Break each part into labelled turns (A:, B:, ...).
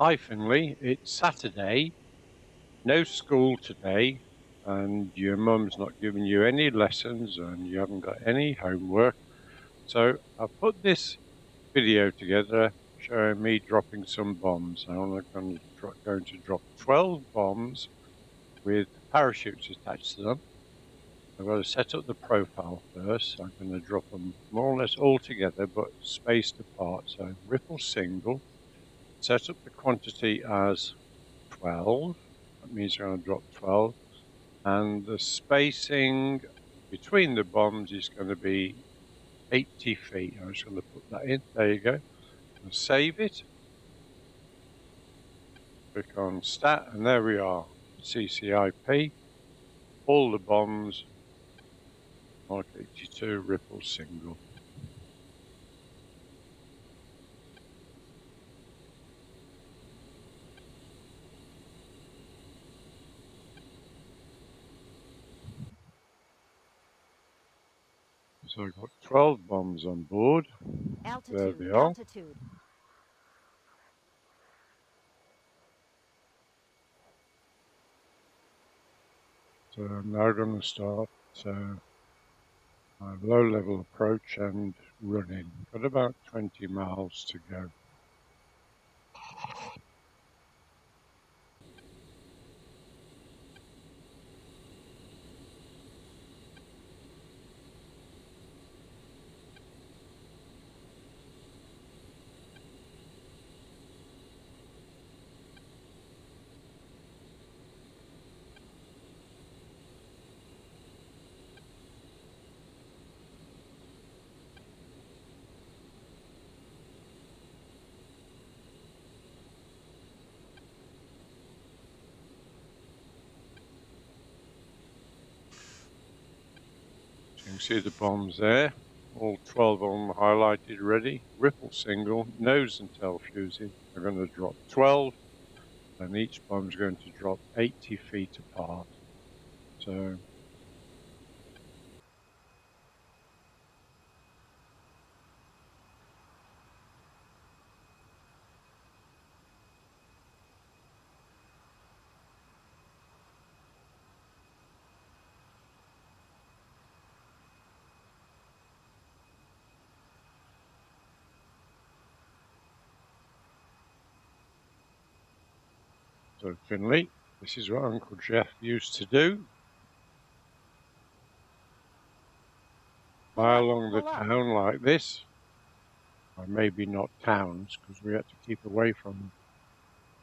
A: Hi Finley, it's Saturday, no school today, and your mum's not giving you any lessons and you haven't got any homework. So I've put this video together showing me dropping some bombs. Now I'm going to drop 12 bombs with parachutes attached to them. I've got to set up the profile first. I'm going to drop them more or less all together but spaced apart. So ripple single, set up the quantity as 12. That means you're going to drop 12. And the spacing between the bombs is going to be 80 feet. I'm just going to put that in. There you go. And save it. Click on Stat, and there we are. CCIP. All the bombs. Mark 82, ripple single. So I've got 12 bombs on board. There they are.
B: Altitude.
A: So I'm now going to start my low-level approach and running. Got about 20 miles to go. So you can see the bombs there, all 12 of them highlighted ready. Ripple single, nose and tail fusing. They're going to drop 12, and each bomb's going to drop 80 feet apart. So Finley, this is what Uncle Jeff used to do. Fly along the town like this, or maybe not towns because we had to keep away from them.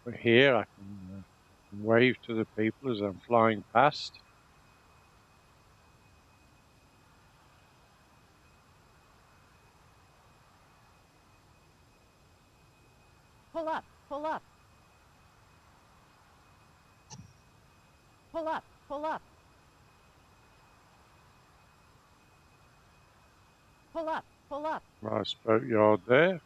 A: But here I can wave to the people as I'm flying past.
B: Pull up. Pull up. Pull up. Pull up. Pull up. Pull up.
A: Nice boatyard there.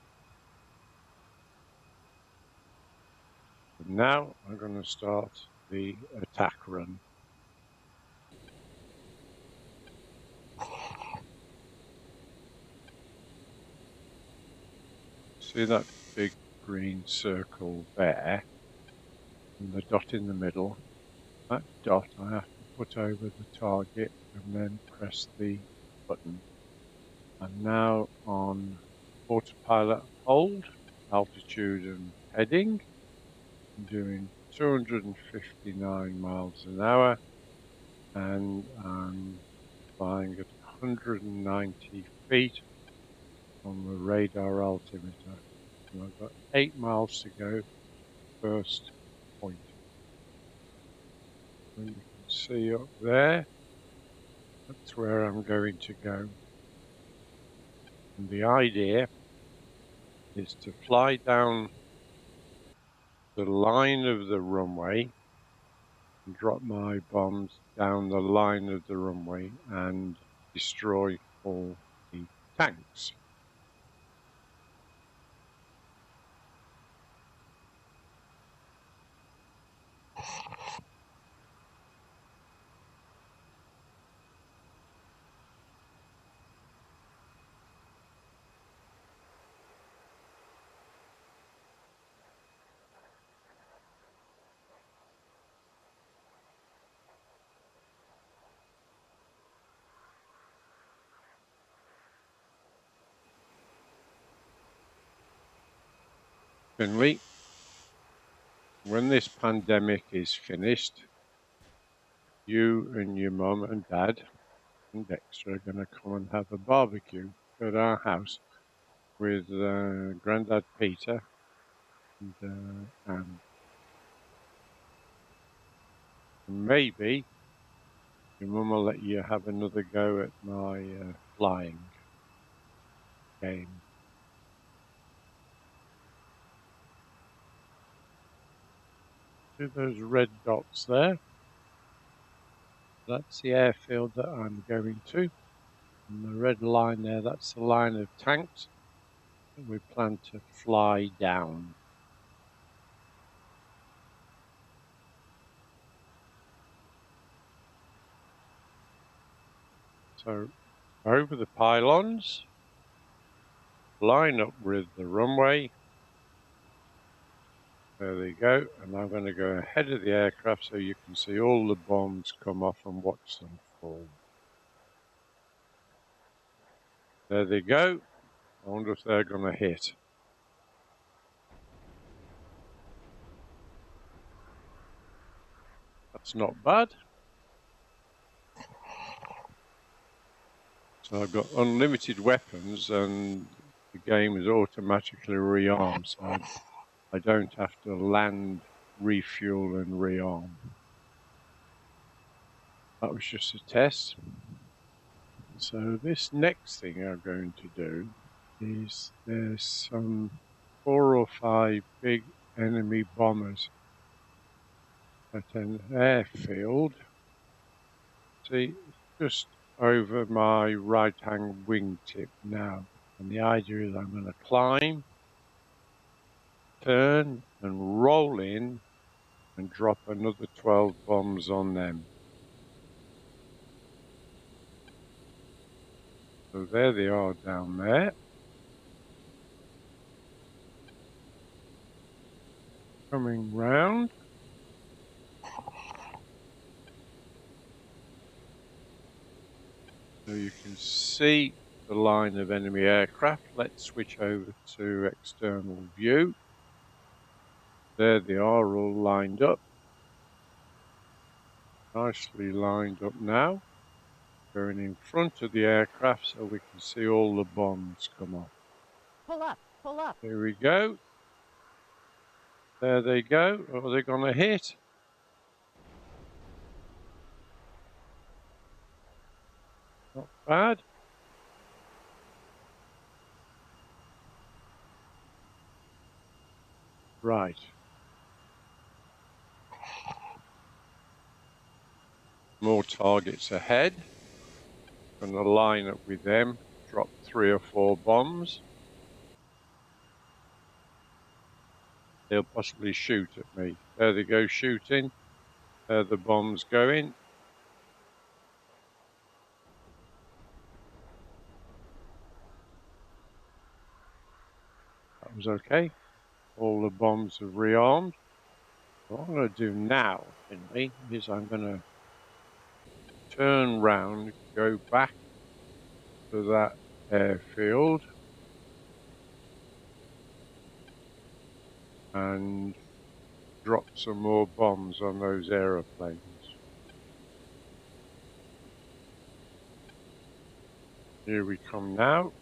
A: And now I'm going to start the attack run. See that big green circle there, and the dot in the middle? That dot I have to put over the target and then press the button. I'm now on autopilot hold, altitude and heading. I'm doing 259 miles an hour, and I'm flying at 190 feet on the radar altimeter. And I've got 8 miles to go, first point. And you can see up there, that's where I'm going to go. And the idea is to fly down the line of the runway and drop my bombs down the line of the runway and destroy all the tanks. Finley, when this pandemic is finished, you and your mum and dad and Dexter are going to come and have a barbecue at our house with Grandad Peter and maybe your mum will let you have another go at my flying game. See those red dots there? That's the airfield that I'm going to. And the red line there, that's the line of tanks that we plan to fly down. So over the pylons, line up with the runway. There they go. And I'm going to go ahead of the aircraft so you can see all the bombs come off and watch them fall. There they go. I wonder if they're going to hit. That's not bad. So I've got unlimited weapons and the game is automatically rearmed, so I don't have to land, refuel and rearm. That was just a test. So this next thing I'm going to do is there's some 4 or 5 big enemy bombers at an airfield. See, just over my right-hand wingtip now. And the idea is I'm going to climb, turn and roll in and drop another 12 bombs on them. So there they are down there. Coming round. So you can see the line of enemy aircraft. Let's switch over to external view. There they are, all lined up. Nicely lined up now. Going in front of the aircraft so we can see all the bombs come off.
B: Pull up, pull up.
A: Here we go. There they go. Are they going to hit? Not bad. Right. More targets ahead. Going to line up with them. Drop 3 or 4 bombs. They'll possibly shoot at me. There they go shooting. There the bombs going. That was okay. All the bombs are rearmed. What I'm going to do now, Finley, is I'm going to turn round, go back to that airfield and drop some more bombs on those aeroplanes. Here we come now.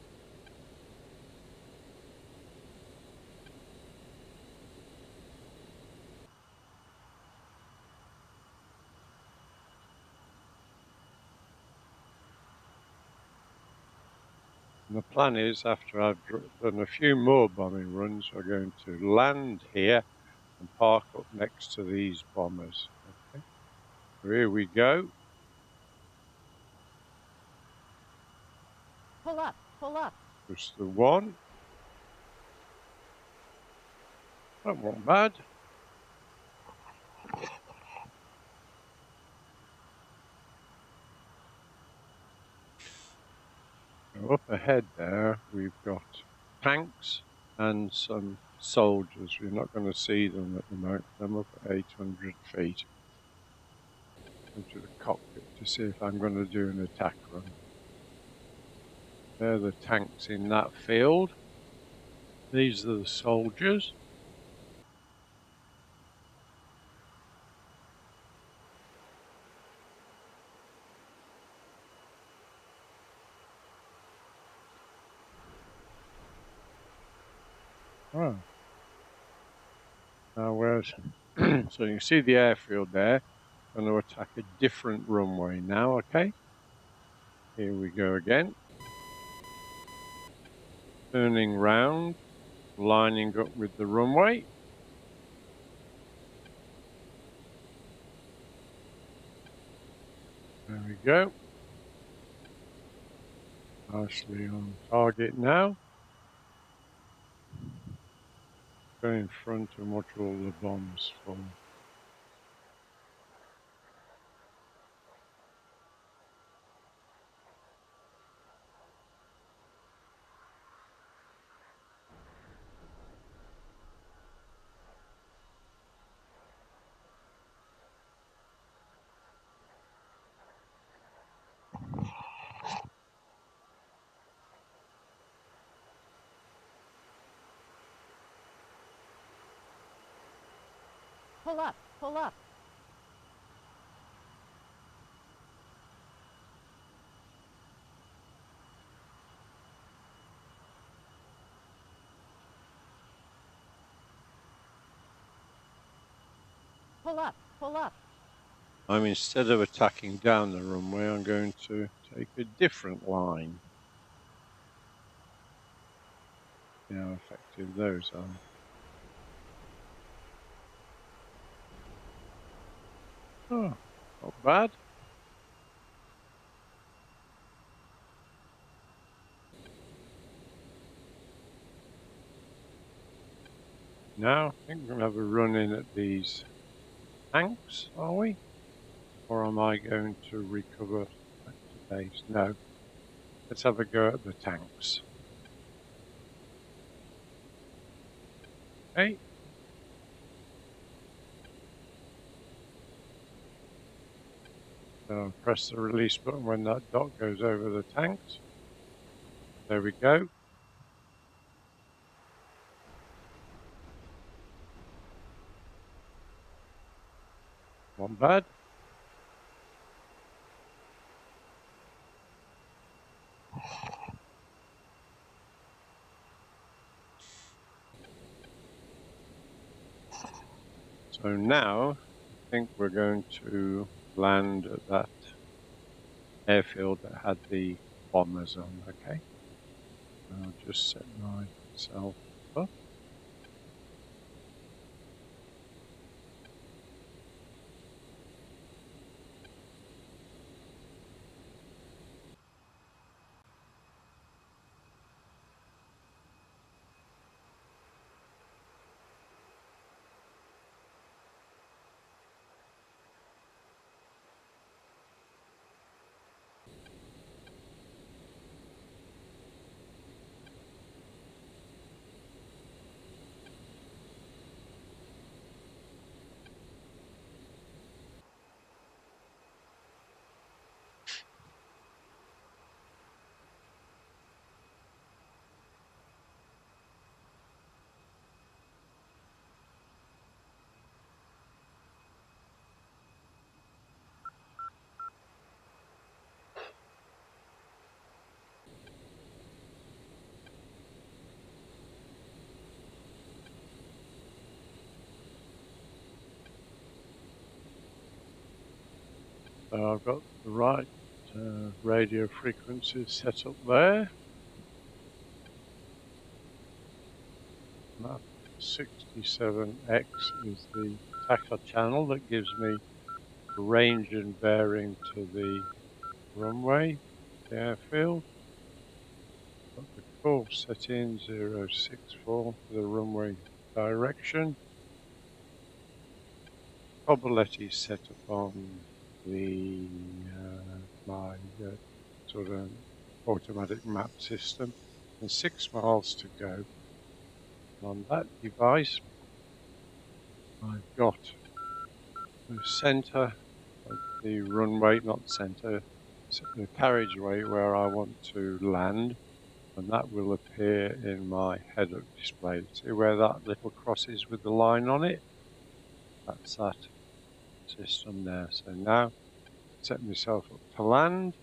A: And the plan is, after I've done a few more bombing runs, we're going to land here and park up next to these bombers. Okay. So here we go.
B: Pull up, pull up.
A: Just the one. That wasn't bad. So up ahead there, we've got tanks and some soldiers. We're not going to see them at the moment. I'm up at 800 feet. Into the cockpit to see if I'm going to do an attack run. They're the tanks in that field. These are the soldiers. Oh, now where's so you can see the airfield there. I'm going to attack a different runway now. Okay, here we go again. Turning round, lining up with the runway. There we go. Nicely on target now. Go in front and watch all the bombs fall.
B: Pull up. Pull up. Pull up. Pull up.
A: Instead of attacking down the runway, I'm going to take a different line. See how effective those are. Oh, not bad. Now, I think we're going to have a run in at these tanks, are we? Or am I going to recover back to base? No. Let's have a go at the tanks. Okay. So press the release button when that dot goes over the tanks. There we go. Not bad. So now I think we're going to land at that airfield that had the bombers on. Okay. I'll just set myself up. So I've got the right radio frequencies set up there. Map 67X is the TACA channel that gives me range and bearing to the runway, the airfield. Got the course set in 064 for the runway direction. Probability set up on the my sort of automatic map system, and 6 miles to go. On that device, I've got the center of the runway, not center, the carriageway where I want to land, and that will appear in my head-up display. See where that little cross is with the line on it? That's that system there. So now, set myself up to land.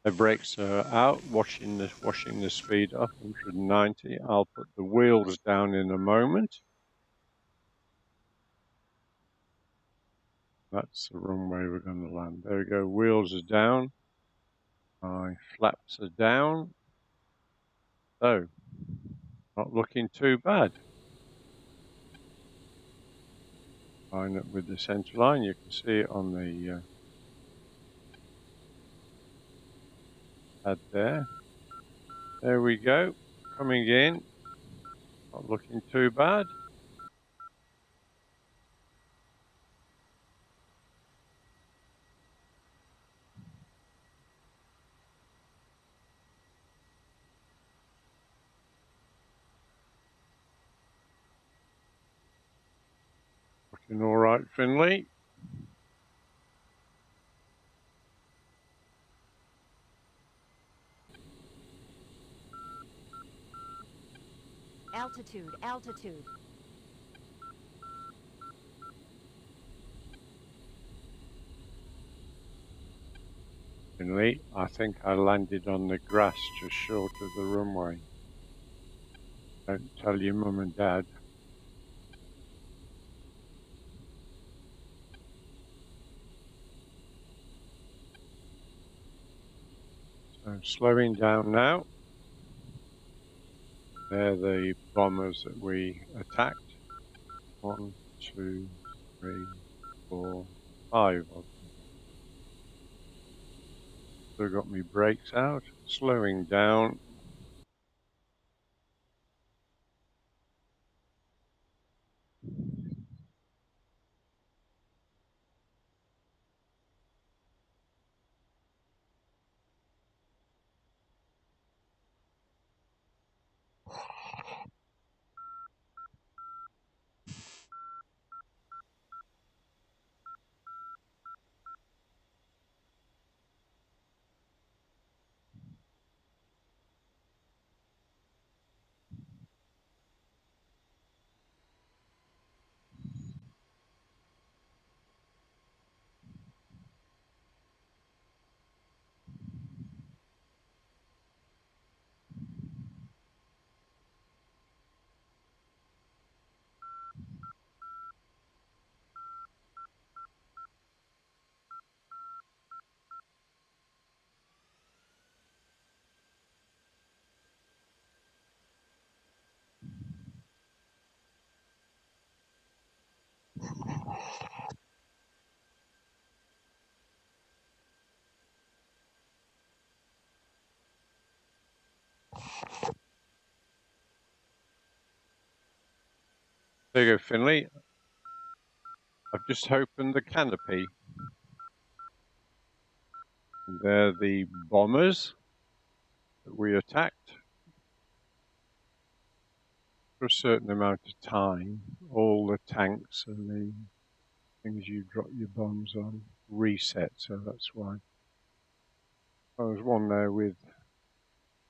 A: The brakes are out, washing the speed up, 190. I'll put the wheels down in a moment. That's the wrong way we're going to land. There we go, wheels are down. My flaps are down. So, not looking too bad. Line up with the center line. You can see it on the pad there. There we go. Coming in. Not looking too bad. Looking all right, Finley.
B: Altitude, altitude.
A: Finley, I think I landed on the grass just short of the runway. Don't tell your mum and dad. So slowing down now. They're the bombers that we attacked. 1, 2, 3, 4, 5 of them. Still got me brakes out. Slowing down. There you go, Finley. I've just opened the canopy. They're the bombers that we attacked for a certain amount of time. All the tanks and the things you drop your bombs on reset, so that's why. There's one there with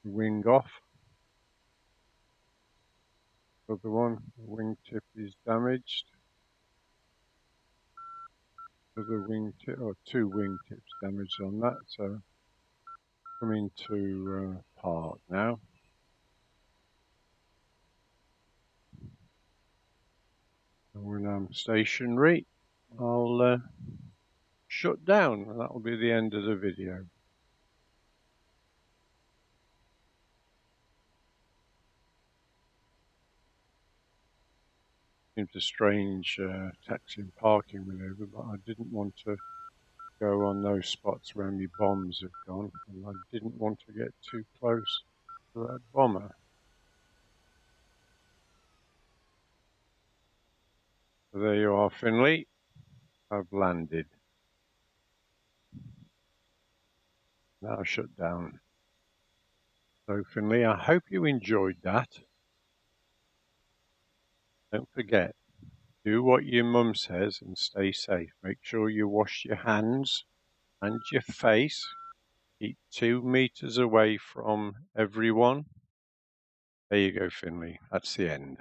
A: the wing off. The other one, the wingtip is damaged. Other wingtip, or 2 wingtips damaged on that, so coming to park now. And when I'm stationary, I'll shut down, and that will be the end of the video. Seems a strange taxi and parking maneuver, but I didn't want to go on those spots where my bombs have gone, and I didn't want to get too close to that bomber. So there you are, Finley. I've landed. Now shut down. So Finley, I hope you enjoyed that. Don't forget, do what your mum says and stay safe. Make sure you wash your hands and your face. Keep 2 meters away from everyone. There you go, Finley. That's the end.